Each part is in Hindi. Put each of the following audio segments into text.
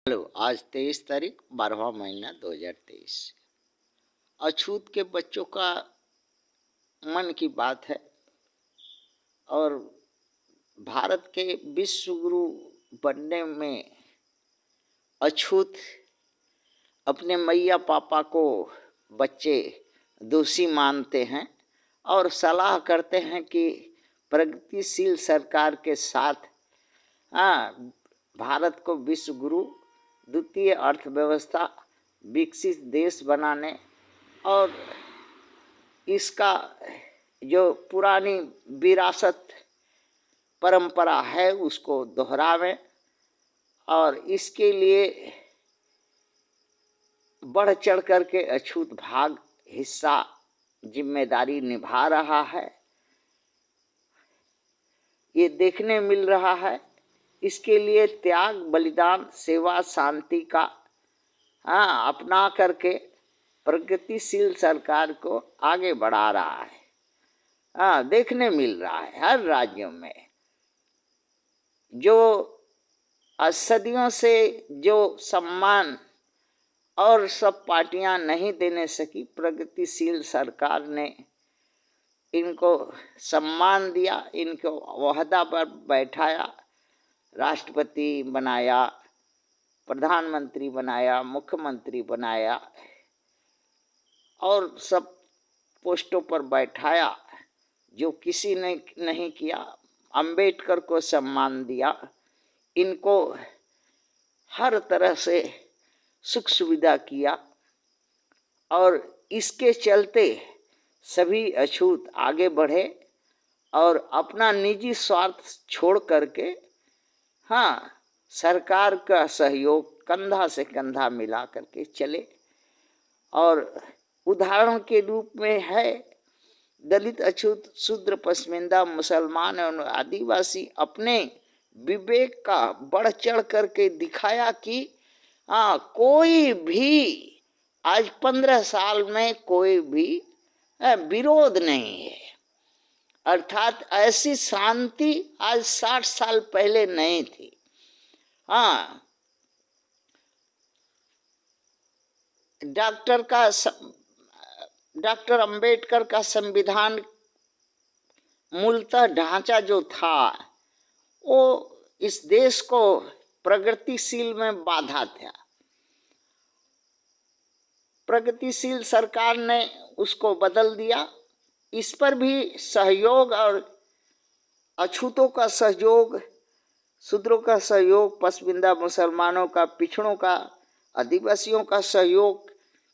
हेलो, आज 23 तारीख 12वां महीना 2023। अछूत के बच्चों का मन की बात है और भारत के विश्व गुरु बनने में अछूत अपने मैया पापा को बच्चे दोषी मानते हैं और सलाह करते हैं कि प्रगतिशील सरकार के साथ भारत को विश्व गुरु, द्वितीय अर्थव्यवस्था, विकसित देश बनाने और इसका जो पुरानी विरासत परंपरा है उसको दोहरावें और इसके लिए बढ़ चढ़ कर के अछूत भाग हिस्सा जिम्मेदारी निभा रहा है। ये देखने मिल रहा है। इसके लिए त्याग, बलिदान, सेवा, शांति का अपना करके प्रगतिशील सरकार को आगे बढ़ा रहा है। देखने मिल रहा है हर राज्यों में। जो सदियों से जो सम्मान और सब पार्टियां नहीं देने सकी, प्रगतिशील सरकार ने इनको सम्मान दिया, इनको ओहदा पर बैठाया, राष्ट्रपति बनाया, प्रधानमंत्री बनाया, मुख्यमंत्री बनाया और सब पोस्टों पर बैठाया। जो किसी ने नहीं किया, अंबेडकर को सम्मान दिया, इनको हर तरह से सुख सुविधा किया और इसके चलते सभी अछूत आगे बढ़े और अपना निजी स्वार्थ छोड़ करके सरकार का सहयोग कंधा से कंधा मिला करके चले। और उदाहरण के रूप में है दलित, अछूत, शूद्र, पसमिंदा, मुसलमान और आदिवासी अपने विवेक का बढ़ चढ़ करके दिखाया कि कोई भी आज 15 साल में कोई भी विरोध नहीं है। अर्थात ऐसी शांति आज 60 साल पहले नहीं थी। डॉक्टर अंबेडकर का संविधान मूलतः ढांचा जो था वो इस देश को प्रगतिशील में बाधा था। प्रगतिशील सरकार ने उसको बदल दिया। इस पर भी सहयोग और अछूतों का सहयोग, शूद्रों का सहयोग, पसमिंदा, मुसलमानों का, पिछड़ों का, आदिवासियों का सहयोग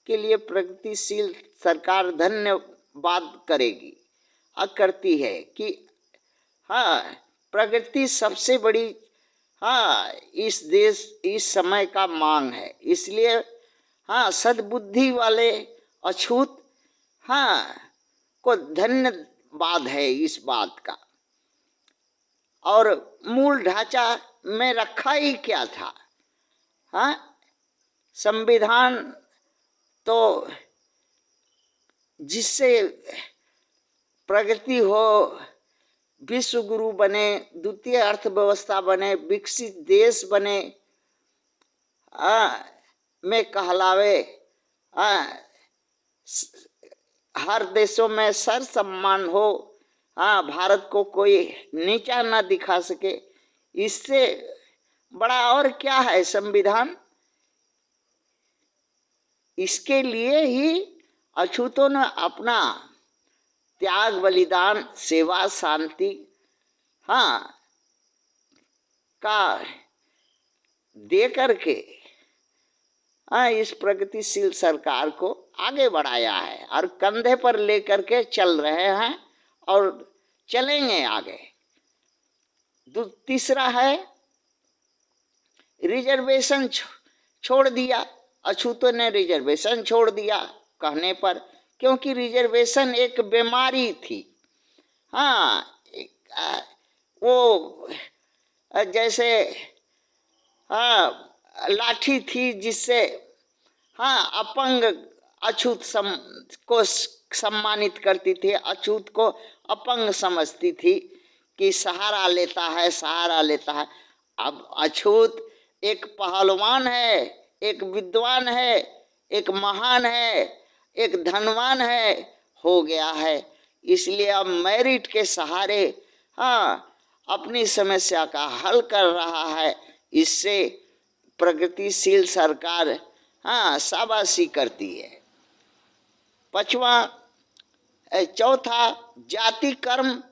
के लिए प्रगतिशील सरकार धन्यवाद करेगी और करती है कि प्रगति सबसे बड़ी इस देश इस समय का मांग है। इसलिए सद्बुद्धि वाले अछूत को धन्यवाद है इस बात का। और मूल ढांचा में रखा ही क्या था? संविधान तो जिससे प्रगति हो, विश्व गुरु बने, द्वितीय अर्थव्यवस्था बने, विकसित देश बने, में कहलावे, हर देशों में सर सम्मान हो, भारत को कोई नीचा ना दिखा सके। इससे बड़ा और क्या है संविधान? इसके लिए ही अछूतों ने अपना त्याग, बलिदान, सेवा, शांति का दे करके इस प्रगतिशील सरकार को आगे बढ़ाया है और कंधे पर लेकर के चल रहे हैं और चलेंगे आगे। तीसरा है रिजर्वेशन छोड़ दिया। अछूतों ने रिजर्वेशन छोड़ दिया कहने पर, क्योंकि रिजर्वेशन एक बीमारी थी। वो जैसे लाठी थी जिससे अपंग अछूत को सम्मानित करती थी, अछूत को अपंग समझती थी कि सहारा लेता है, सहारा लेता है। अब अछूत एक पहलवान है, एक विद्वान है, एक महान है, एक धनवान है, हो गया है। इसलिए अब मेरिट के सहारे अपनी समस्या का हल कर रहा है। इससे प्रगतिशील सरकार शाबाशी करती है। चौथा, जाति कर्म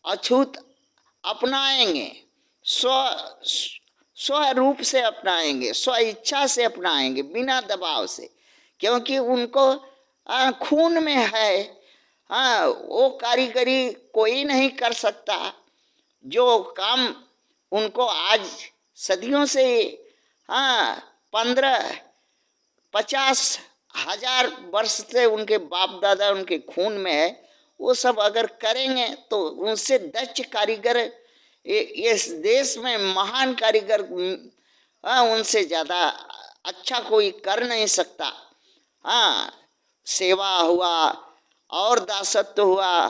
अछूत अपनाएंगे, स्वरूप से अपनाएंगे, स्व इच्छा से अपनाएंगे, बिना दबाव से, क्योंकि उनको खून में है। वो कारीगरी कोई नहीं कर सकता जो काम उनको आज सदियों से 15-50 हज़ार वर्ष से उनके बाप दादा उनके खून में है। वो सब अगर करेंगे तो उनसे दक्ष कारीगर इस देश में महान कारीगर उनसे ज़्यादा अच्छा कोई कर नहीं सकता। सेवा हुआ और दासत्व हुआ,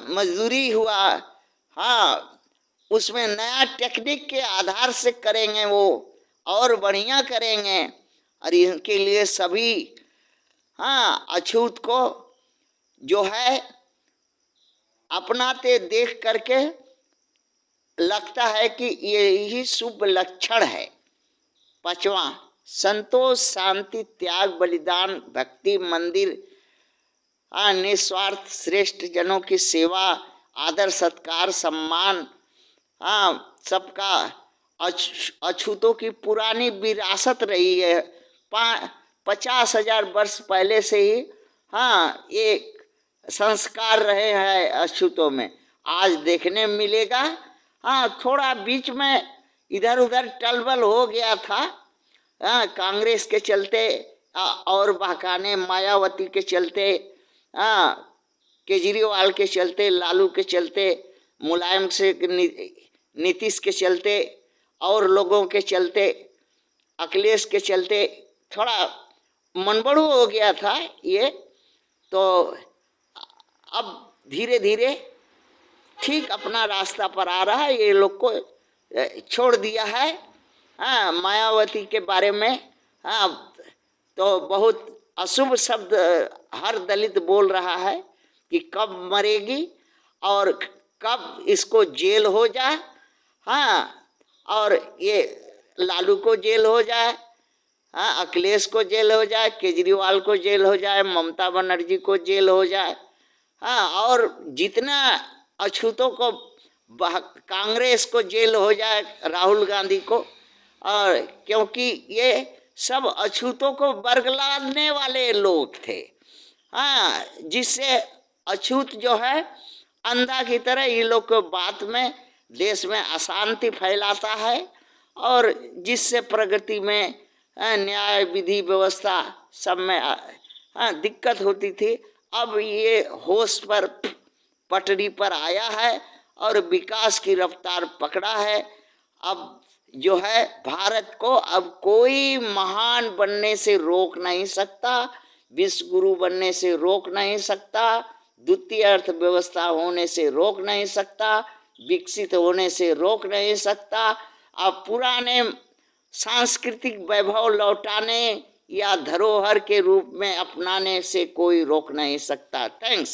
मजदूरी हुआ, उसमें नया टेक्निक के आधार से करेंगे वो और बढ़िया करेंगे। और इनके लिए सभी अछूत को जो है अपनाते देख करके लगता है कि यही शुभ लक्षण है। पांचवा, संतोष, शांति, त्याग, बलिदान, भक्ति, मंदिर, निस्वार्थ, श्रेष्ठ जनों की सेवा, आदर, सत्कार, सम्मान, सबका अछूतों की पुरानी विरासत रही है। 50,000 वर्ष पहले से ही ये संस्कार रहे हैं अछूतों में। आज देखने मिलेगा थोड़ा बीच में इधर उधर टलबल हो गया था, कांग्रेस के चलते और बहकाने मायावती के चलते, केजरीवाल के चलते, लालू के चलते, मुलायम से नीतीश के चलते और लोगों के चलते, अखिलेश के चलते थोड़ा मनबड़ू हो गया था ये। तो अब धीरे धीरे ठीक अपना रास्ता पर आ रहा है। ये लोग को छोड़ दिया है मायावती के बारे में। तो बहुत अशुभ शब्द हर दलित बोल रहा है कि कब मरेगी और कब इसको जेल हो जाए, और ये लालू को जेल हो जाए, अखिलेश को जेल हो जाए, केजरीवाल को जेल हो जाए, ममता बनर्जी को जेल हो जाए, और जितना अछूतों को कांग्रेस को जेल हो जाए, राहुल गांधी को। और क्योंकि ये सब अछूतों को बरगलाने वाले लोग थे, जिससे अछूत जो है अंधा की तरह ये लोग को बात में देश में अशांति फैलाता है और जिससे प्रगति में न्याय विधि व्यवस्था सब में दिक्कत होती थी। अब ये होश पर पटरी पर आया है और विकास की रफ्तार पकड़ा है। अब जो है भारत को अब कोई महान बनने से रोक नहीं सकता, विश्व गुरु बनने से रोक नहीं सकता, द्वितीय अर्थव्यवस्था होने से रोक नहीं सकता, विकसित होने से रोक नहीं सकता। अब पुराने सांस्कृतिक वैभव लौटाने या धरोहर के रूप में अपनाने से कोई रोक नहीं सकता। थैंक्स।